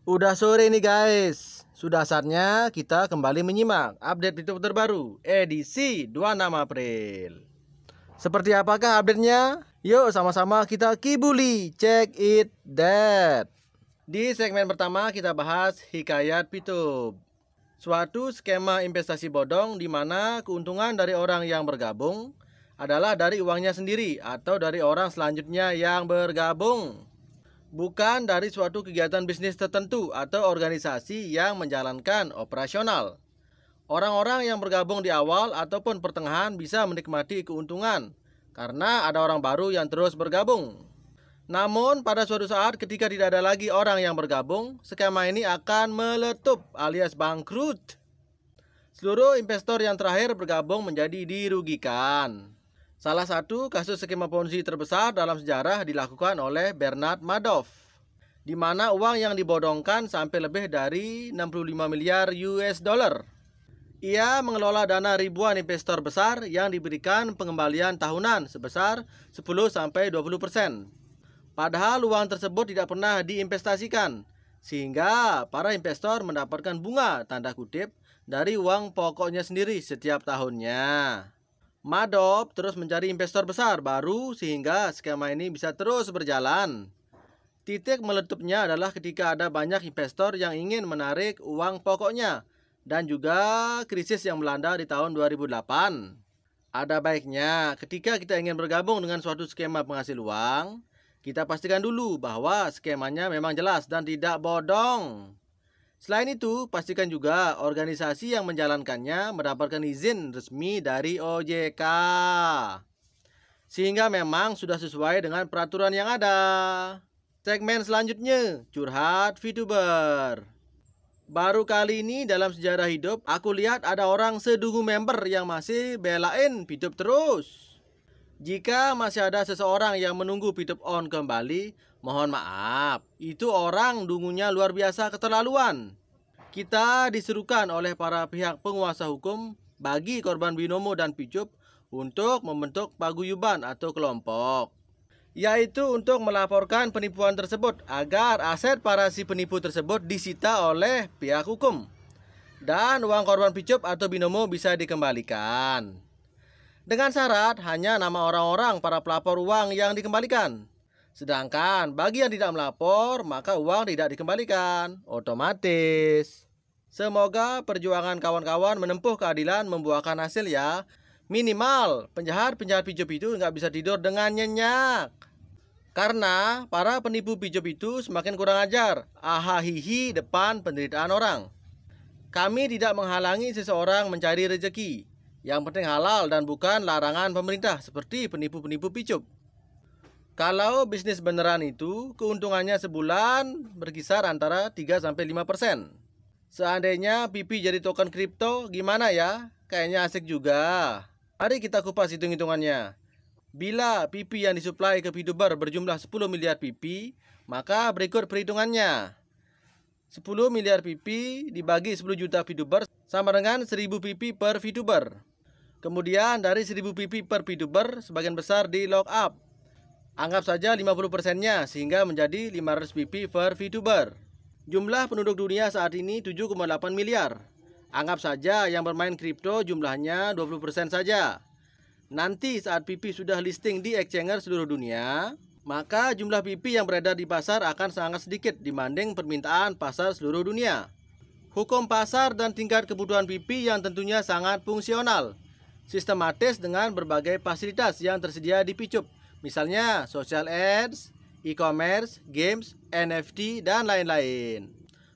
Udah sore nih guys. Sudah saatnya kita kembali menyimak update Pitu terbaru edisi 26 April. Seperti apakah update-nya? Yuk sama-sama kita kibuli, check it that. Di segmen pertama kita bahas hikayat Pitu. Suatu skema investasi bodong di mana keuntungan dari orang yang bergabung adalah dari uangnya sendiri atau dari orang selanjutnya yang bergabung, bukan dari suatu kegiatan bisnis tertentu atau organisasi yang menjalankan operasional. Orang-orang yang bergabung di awal ataupun pertengahan bisa menikmati keuntungan karena ada orang baru yang terus bergabung. Namun pada suatu saat ketika tidak ada lagi orang yang bergabung, skema ini akan meletup alias bangkrut. Seluruh investor yang terakhir bergabung menjadi dirugikan. Salah satu kasus skema Ponzi terbesar dalam sejarah dilakukan oleh Bernard Madoff, di mana uang yang dibodongkan sampai lebih dari 65 miliar US dollar. Ia mengelola dana ribuan investor besar yang diberikan pengembalian tahunan sebesar 10-20%. Padahal uang tersebut tidak pernah diinvestasikan, sehingga para investor mendapatkan bunga tanda kutip dari uang pokoknya sendiri setiap tahunnya. Madoff terus mencari investor besar baru sehingga skema ini bisa terus berjalan. Titik meletupnya adalah ketika ada banyak investor yang ingin menarik uang pokoknya dan juga krisis yang melanda di tahun 2008. Ada baiknya ketika kita ingin bergabung dengan suatu skema penghasil uang, kita pastikan dulu bahwa skemanya memang jelas dan tidak bodong. Selain itu, pastikan juga organisasi yang menjalankannya mendapatkan izin resmi dari OJK, sehingga memang sudah sesuai dengan peraturan yang ada. Segmen selanjutnya, curhat VTuber. Baru kali ini dalam sejarah hidup, aku lihat ada orang sedungu member yang masih belain VTube terus. Jika masih ada seseorang yang menunggu VTube on kembali, mohon maaf, itu orang dungunya luar biasa keterlaluan. Kita diserukan oleh para pihak penguasa hukum bagi korban binomo dan VTube untuk membentuk paguyuban atau kelompok, yaitu untuk melaporkan penipuan tersebut agar aset para si penipu tersebut disita oleh pihak hukum dan uang korban VTube atau binomo bisa dikembalikan. Dengan syarat hanya nama orang-orang para pelapor uang yang dikembalikan. Sedangkan bagi yang tidak melapor, maka uang tidak dikembalikan otomatis. Semoga perjuangan kawan-kawan menempuh keadilan membuahkan hasil ya. Minimal penjahat-penjahat VTube itu nggak bisa tidur dengan nyenyak. Karena para penipu VTube itu semakin kurang ajar, ahahihi depan penderitaan orang. Kami tidak menghalangi seseorang mencari rezeki. Yang penting halal dan bukan larangan pemerintah seperti penipu-penipu VTube. Kalau bisnis beneran itu keuntungannya sebulan berkisar antara 3-5%. Seandainya PP jadi token kripto gimana ya? Kayaknya asik juga. Mari kita kupas hitung-hitungannya. Bila PP yang disuplai ke VTuber berjumlah 10 miliar PP, maka berikut perhitungannya. 10 miliar PP dibagi 10 juta VTuber sama dengan 1000 PP per VTuber. Kemudian dari 1000 PP per VTuber sebagian besar di lock up. Anggap saja 50%-nya sehingga menjadi 500 PP per VTuber. Jumlah penduduk dunia saat ini 7,8 miliar. Anggap saja yang bermain kripto jumlahnya 20% saja. Nanti saat PP sudah listing di exchanger seluruh dunia, maka jumlah PP yang beredar di pasar akan sangat sedikit dibanding permintaan pasar seluruh dunia. Hukum pasar dan tingkat kebutuhan PP yang tentunya sangat fungsional, sistematis dengan berbagai fasilitas yang tersedia di VTube, misalnya social ads, e-commerce, games, NFT, dan lain-lain.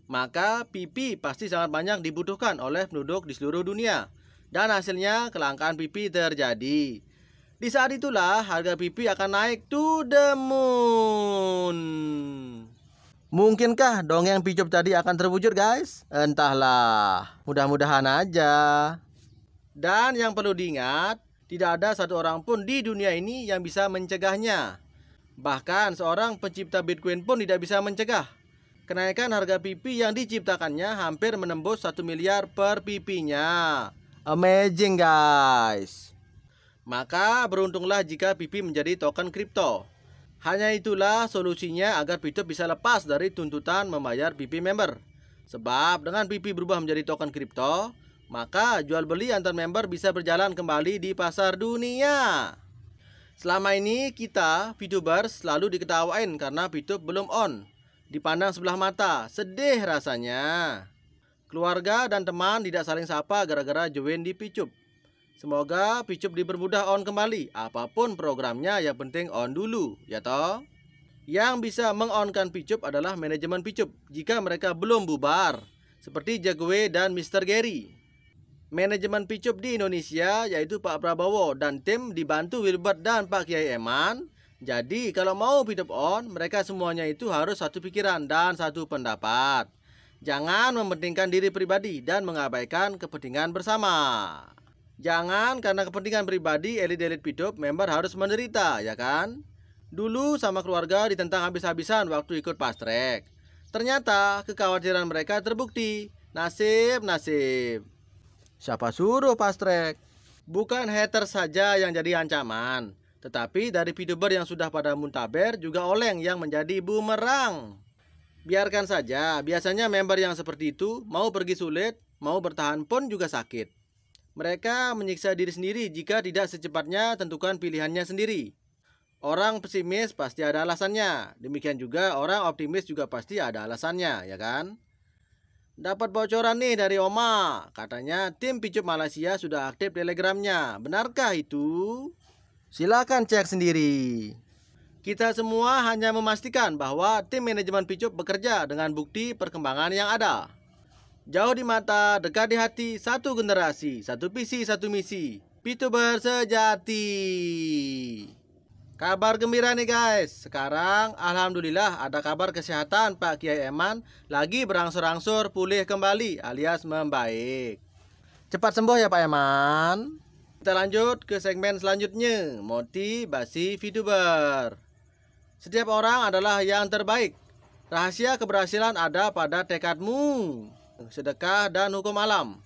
Maka PP pasti sangat banyak dibutuhkan oleh penduduk di seluruh dunia, dan hasilnya kelangkaan PP terjadi. Di saat itulah harga PP akan naik to the moon. Mungkinkah dongeng VTube tadi akan terwujud guys? Entahlah, mudah-mudahan aja. Dan yang perlu diingat, tidak ada satu orang pun di dunia ini yang bisa mencegahnya. Bahkan seorang pencipta Bitcoin pun tidak bisa mencegah. Kenaikan harga PP yang diciptakannya hampir menembus 1 miliar per PP-nya. Amazing guys. Maka beruntunglah jika PP menjadi token kripto. Hanya itulah solusinya agar Pitup bisa lepas dari tuntutan membayar PP member. Sebab dengan PP berubah menjadi token kripto, maka jual beli antar member bisa berjalan kembali di pasar dunia. Selama ini kita, Pitubers, selalu diketawain karena Pitup belum on. Dipandang sebelah mata, sedih rasanya. Keluarga dan teman tidak saling sapa gara-gara join di Picup. Semoga Picup dipermudah on kembali. Apapun programnya yang penting on dulu, ya toh? Yang bisa meng-onkan Picup adalah manajemen Picup jika mereka belum bubar, seperti Jagwe dan Mr. Gary. Manajemen Picup di Indonesia yaitu Pak Prabowo dan tim dibantu Wilbert dan Pak Kiai Eman. Jadi kalau mau Picup on, mereka semuanya itu harus satu pikiran dan satu pendapat. Jangan mementingkan diri pribadi dan mengabaikan kepentingan bersama. Jangan karena kepentingan pribadi elit-elit Pitup member harus menderita, ya kan? Dulu sama keluarga ditentang habis-habisan waktu ikut fast track. Ternyata kekhawatiran mereka terbukti. Nasib. Siapa suruh fast track? Bukan hater saja yang jadi ancaman, tetapi dari Pituber yang sudah pada muntaber juga oleng yang menjadi bumerang. Biarkan saja, biasanya member yang seperti itu mau pergi sulit, mau bertahan pun juga sakit. Mereka menyiksa diri sendiri jika tidak secepatnya tentukan pilihannya sendiri. Orang pesimis pasti ada alasannya. Demikian juga orang optimis juga pasti ada alasannya, ya kan? Dapat bocoran nih dari Oma. Katanya tim Picup Malaysia sudah aktif telegramnya. Benarkah itu? Silakan cek sendiri. Kita semua hanya memastikan bahwa tim manajemen Picup bekerja dengan bukti perkembangan yang ada. Jauh di mata, dekat di hati, satu generasi, satu visi, satu misi. Pituber sejati. Kabar gembira nih guys. Sekarang alhamdulillah ada kabar kesehatan Pak Kiai Eman lagi berangsur-angsur pulih kembali alias membaik. Cepat sembuh ya Pak Eman. Kita lanjut ke segmen selanjutnya, motivasi Pituber. Setiap orang adalah yang terbaik. Rahasia keberhasilan ada pada tekadmu, sedekah dan hukum alam.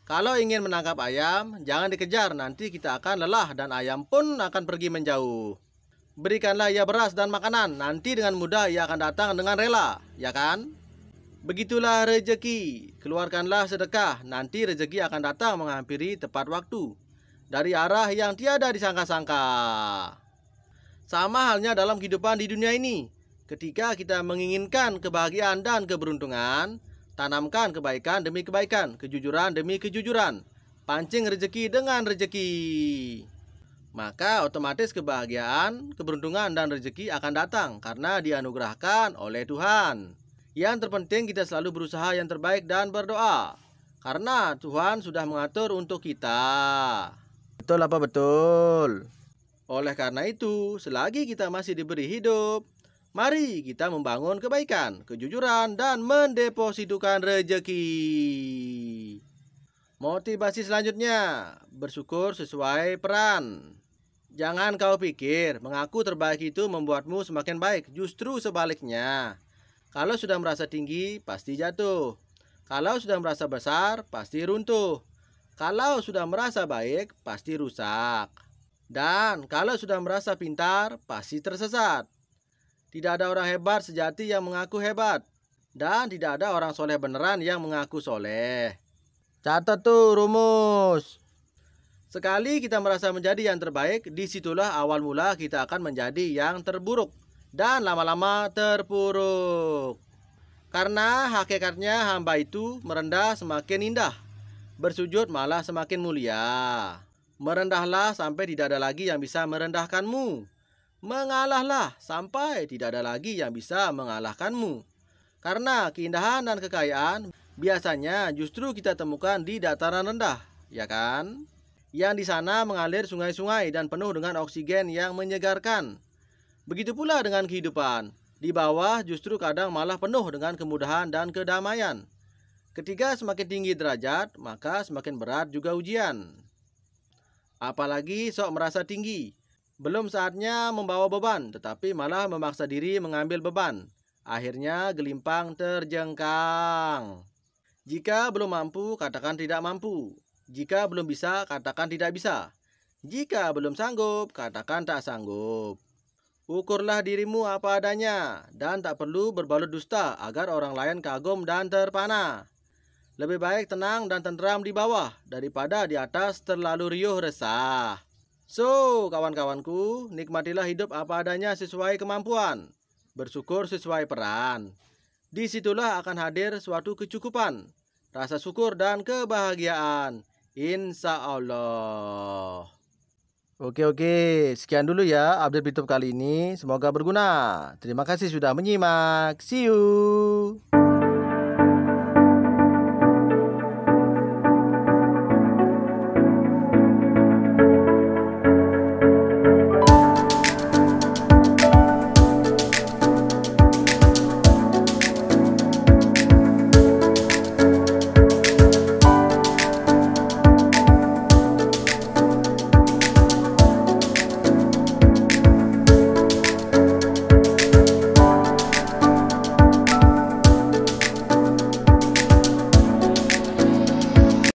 Kalau ingin menangkap ayam, jangan dikejar, nanti kita akan lelah dan ayam pun akan pergi menjauh. Berikanlah ia beras dan makanan, nanti dengan mudah ia akan datang dengan rela, ya kan? Begitulah rezeki, keluarkanlah sedekah, nanti rezeki akan datang menghampiri tepat waktu, dari arah yang tiada disangka-sangka. Sama halnya dalam kehidupan di dunia ini, ketika kita menginginkan kebahagiaan dan keberuntungan, tanamkan kebaikan demi kebaikan, kejujuran demi kejujuran. Pancing rezeki dengan rezeki. Maka otomatis kebahagiaan, keberuntungan dan rezeki akan datang karena dianugerahkan oleh Tuhan. Yang terpenting kita selalu berusaha yang terbaik dan berdoa. Karena Tuhan sudah mengatur untuk kita. Betul apa betul? Oleh karena itu, selagi kita masih diberi hidup, mari kita membangun kebaikan, kejujuran, dan mendepositokan rezeki. Motivasi selanjutnya, bersyukur sesuai peran. Jangan kau pikir mengaku terbaik itu membuatmu semakin baik, justru sebaliknya. Kalau sudah merasa tinggi, pasti jatuh. Kalau sudah merasa besar, pasti runtuh. Kalau sudah merasa baik, pasti rusak. Dan kalau sudah merasa pintar, pasti tersesat. Tidak ada orang hebat sejati yang mengaku hebat. Dan tidak ada orang soleh beneran yang mengaku soleh. Catat tuh rumus. Sekali kita merasa menjadi yang terbaik, disitulah awal mula kita akan menjadi yang terburuk. Dan lama-lama terpuruk. Karena hakikatnya hamba itu merendah semakin indah. Bersujud malah semakin mulia. Merendahlah sampai tidak ada lagi yang bisa merendahkanmu. Mengalahlah sampai tidak ada lagi yang bisa mengalahkanmu. Karena keindahan dan kekayaan biasanya justru kita temukan di dataran rendah, ya kan? Yang di sana mengalir sungai-sungai dan penuh dengan oksigen yang menyegarkan. Begitu pula dengan kehidupan. Di bawah justru kadang malah penuh dengan kemudahan dan kedamaian. Ketika semakin tinggi derajat, maka semakin berat juga ujian. Apalagi sok merasa tinggi. Belum saatnya membawa beban, tetapi malah memaksa diri mengambil beban. Akhirnya gelimpang terjengkang. Jika belum mampu, katakan tidak mampu. Jika belum bisa, katakan tidak bisa. Jika belum sanggup, katakan tak sanggup. Ukurlah dirimu apa adanya dan tak perlu berbalut dusta agar orang lain kagum dan terpana. Lebih baik tenang dan tenteram di bawah daripada di atas terlalu riuh resah. So, kawan-kawanku, nikmatilah hidup apa adanya sesuai kemampuan. Bersyukur sesuai peran. Disitulah akan hadir suatu kecukupan, rasa syukur dan kebahagiaan. Insya Allah. Oke, sekian dulu ya update YouTube kali ini. Semoga berguna. Terima kasih sudah menyimak. See you.